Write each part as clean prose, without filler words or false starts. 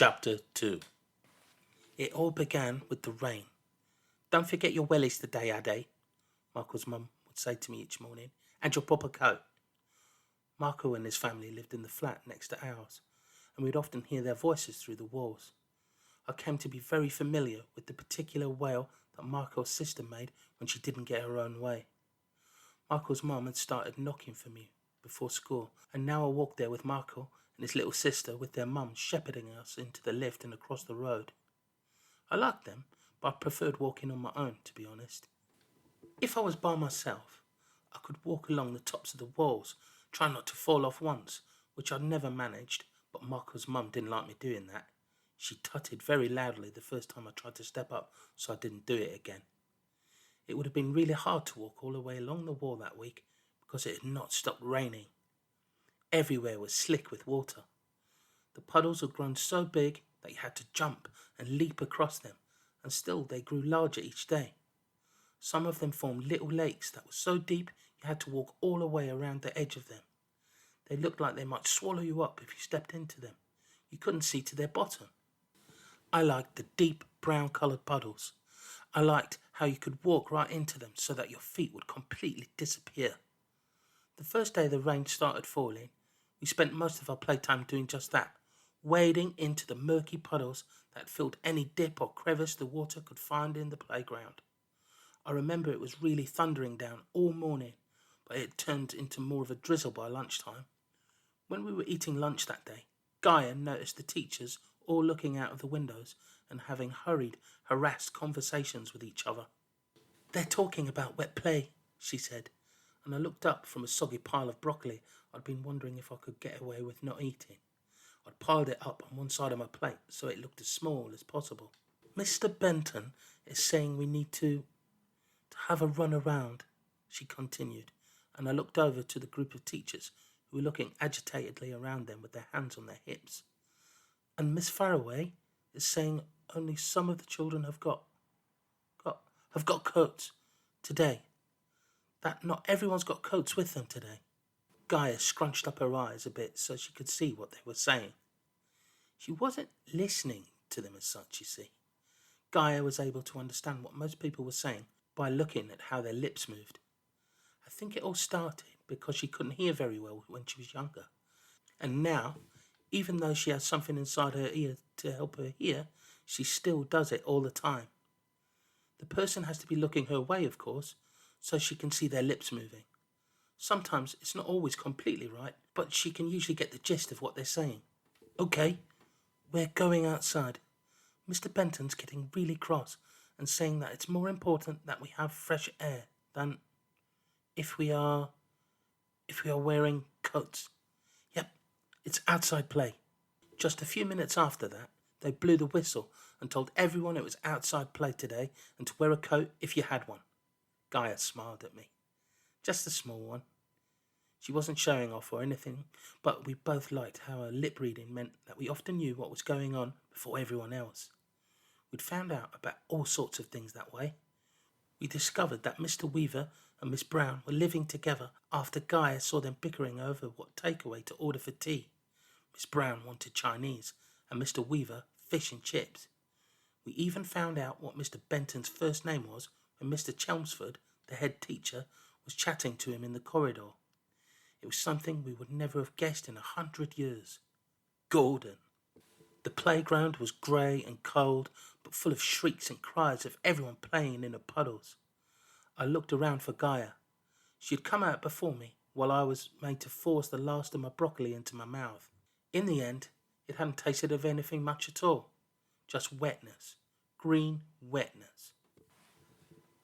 Chapter 2. It all began with the rain. "Don't forget your wellies today, Ade," Michael's mum would say to me each morning, "and your proper coat." Michael and his family lived in the flat next to ours, and we'd often hear their voices through the walls. I came to be very familiar with the particular wail that Michael's sister made when she didn't get her own way. Michael's mum had started knocking for me before school, and now I walked there with Michael and his little sister with their mum shepherding us into the lift and across the road. I liked them, but I preferred walking on my own, to be honest. If I was by myself, I could walk along the tops of the walls, trying not to fall off once, which I'd never managed, but Michael's mum didn't like me doing that. She tutted very loudly the first time I tried to step up, so I didn't do it again. It would have been really hard to walk all the way along the wall that week because it had not stopped raining. Everywhere was slick with water. The puddles had grown so big that you had to jump and leap across them, and still they grew larger each day. Some of them formed little lakes that were so deep you had to walk all the way around the edge of them. They looked like they might swallow you up if you stepped into them. You couldn't see to their bottom. I liked the deep brown-coloured puddles. I liked how you could walk right into them so that your feet would completely disappear. The first day the rain started falling, we spent most of our playtime doing just that, wading into the murky puddles that filled any dip or crevice the water could find in the playground. I remember it was really thundering down all morning, but it turned into more of a drizzle by lunchtime. When we were eating lunch that day, Gaia noticed the teachers all looking out of the windows and having hurried, harassed conversations with each other. "They're talking about wet play," she said, and I looked up from a soggy pile of broccoli I'd been wondering if I could get away with not eating. I'd piled it up on one side of my plate so it looked as small as possible. "Mr. Benton is saying we need to have a run around," she continued, and I looked over to the group of teachers who were looking agitatedly around them with their hands on their hips. "And Miss Faraway is saying only some of the children have got coats today. That not everyone's got coats with them today." Gaia scrunched up her eyes a bit so she could see what they were saying. She wasn't listening to them as such, you see. Gaia was able to understand what most people were saying by looking at how their lips moved. I think it all started because she couldn't hear very well when she was younger. And now, even though she has something inside her ear to help her hear, she still does it all the time. The person has to be looking her way, of course, so she can see their lips moving. Sometimes it's not always completely right, but she can usually get the gist of what they're saying. "Okay, we're going outside. Mr. Benton's getting really cross and saying that it's more important that we have fresh air than if we are wearing coats. Yep, it's outside play." Just a few minutes after that, they blew the whistle and told everyone it was outside play today and to wear a coat if you had one. Gaia smiled at me. Just a small one. She wasn't showing off or anything, but we both liked how her lip reading meant that we often knew what was going on before everyone else. We'd found out about all sorts of things that way. We discovered that Mr. Weaver and Miss Brown were living together after Gaia saw them bickering over what takeaway to order for tea. Miss Brown wanted Chinese and Mr. Weaver fish and chips. We even found out what Mr. Benton's first name was when Mr. Chelmsford, the head teacher, was chatting to him in the corridor. It was something we would never have guessed in 100 years. Gordon. The playground was grey and cold, but full of shrieks and cries of everyone playing in the puddles. I looked around for Gaia. She had come out before me, while I was made to force the last of my broccoli into my mouth. In the end, it hadn't tasted of anything much at all. Just wetness. Green wetness.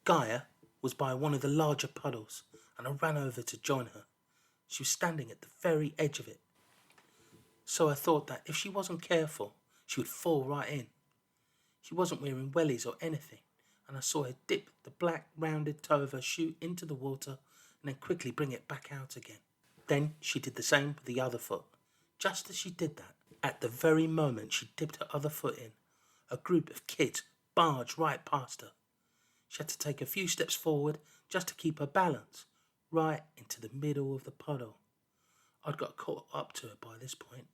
Gaia was by one of the larger puddles, and I ran over to join her. She was standing at the very edge of it. So I thought that if she wasn't careful, she would fall right in. She wasn't wearing wellies or anything, and I saw her dip the black rounded toe of her shoe into the water and then quickly bring it back out again. Then she did the same with the other foot. Just as she did that, at the very moment she dipped her other foot in, a group of kids barged right past her. She had to take a few steps forward just to keep her balance, right into the middle of the puddle. I'd got caught up to her by this point.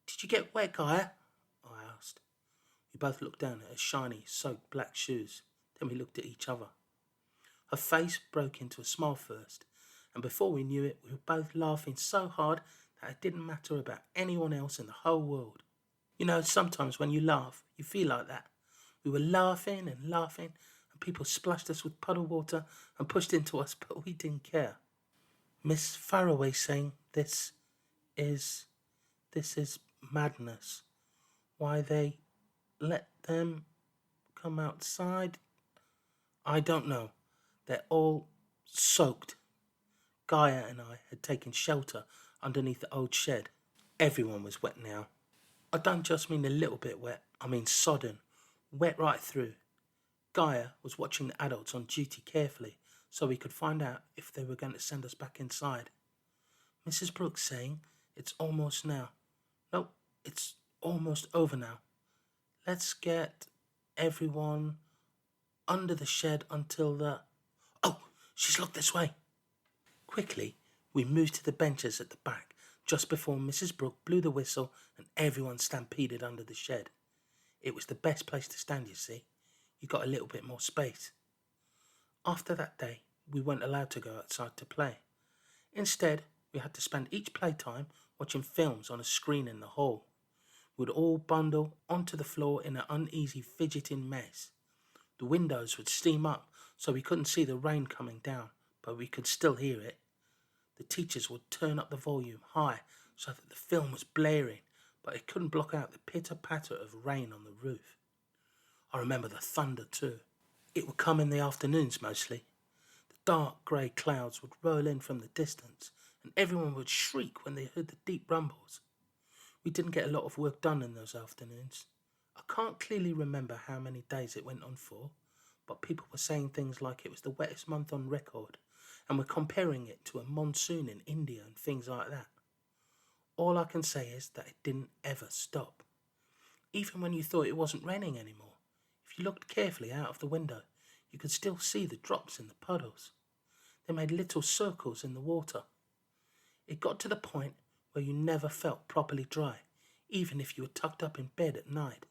"Did you get wet, Gaia?" We both looked down at her shiny, soaked black shoes. Then we looked at each other. Her face broke into a smile first, and before we knew it, we were both laughing so hard that it didn't matter about anyone else in the whole world. You know, sometimes when you laugh, you feel like that. We were laughing and laughing, and people splashed us with puddle water and pushed into us, but we didn't care. Miss Faraway saying, is, this is madness. Why they let them come outside? I don't know. They're all soaked. Gaia and I had taken shelter underneath the old shed. Everyone was wet now. I don't just mean a little bit wet, I mean sodden, wet right through. Gaia was watching the adults on duty carefully so we could find out if they were going to send us back inside. Mrs. Brooks saying, it's almost now. No, it's almost over now. Let's get everyone under the shed until the... Oh, she's looked this way. Quickly, we moved to the benches at the back just before Mrs. Brooke blew the whistle and everyone stampeded under the shed. It was the best place to stand, you see. You got a little bit more space. After that day, we weren't allowed to go outside to play. Instead, we had to spend each playtime watching films on a screen in the hall. We'd all bundle onto the floor in an uneasy, fidgeting mess. The windows would steam up so we couldn't see the rain coming down, but we could still hear it. The teachers would turn up the volume high so that the film was blaring, but it couldn't block out the pitter-patter of rain on the roof. I remember the thunder too. It would come in the afternoons mostly. The dark grey clouds would roll in from the distance, and everyone would shriek when they heard the deep rumbles. We didn't get a lot of work done in those afternoons. I can't clearly remember how many days it went on for, but people were saying things like it was the wettest month on record, and were comparing it to a monsoon in India and things like that. All I can say is that it didn't ever stop. Even when you thought it wasn't raining anymore, if you looked carefully out of the window, you could still see the drops in the puddles. They made little circles in the water. It got to the point where you never felt properly dry, even if you were tucked up in bed at night.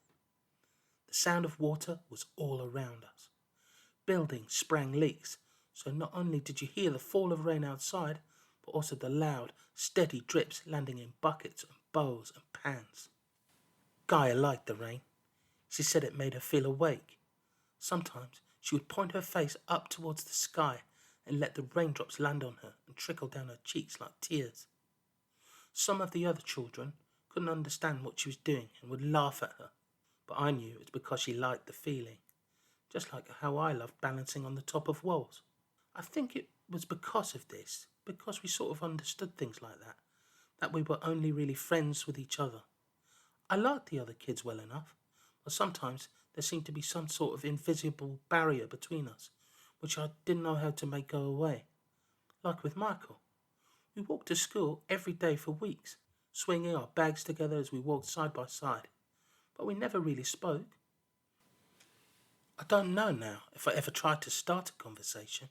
The sound of water was all around us. Buildings sprang leaks, so not only did you hear the fall of rain outside, but also the loud, steady drips landing in buckets and bowls and pans. Gaia liked the rain. She said it made her feel awake. Sometimes she would point her face up towards the sky and let the raindrops land on her and trickle down her cheeks like tears. Some of the other children couldn't understand what she was doing and would laugh at her, but I knew it was because she liked the feeling, just like how I loved balancing on the top of walls. I think it was because of this, because we sort of understood things like that we were only really friends with each other. I liked the other kids well enough, but sometimes there seemed to be some sort of invisible barrier between us, which I didn't know how to make go away. Like with Michael. We walked to school every day for weeks, swinging our bags together as we walked side by side, but we never really spoke. I don't know now if I ever tried to start a conversation,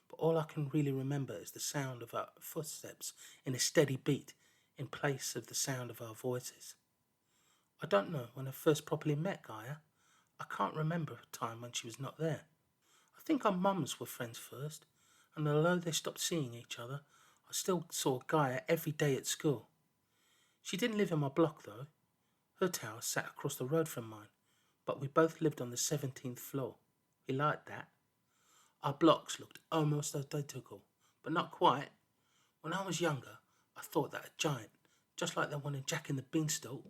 but all I can really remember is the sound of our footsteps in a steady beat in place of the sound of our voices. I don't know when I first properly met Gaia. I can't remember a time when she was not there. I think our mums were friends first, and although they stopped seeing each other, I still saw Gaia every day at school. She didn't live in my block though. Her tower sat across the road from mine, but we both lived on the 17th floor. We liked that. Our blocks looked almost identical, but not quite. When I was younger, I thought that a giant, just like the one in Jack and the Beanstalk,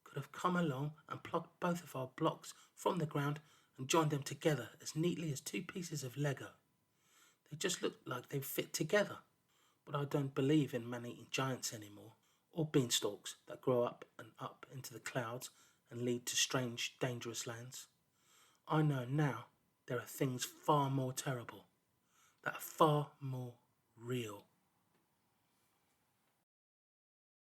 could have come along and plucked both of our blocks from the ground and joined them together as neatly as two pieces of Lego. They just looked like they fit together. But I don't believe in man-eating giants anymore, or beanstalks that grow up and up into the clouds and lead to strange, dangerous lands. I know now there are things far more terrible, that are far more real.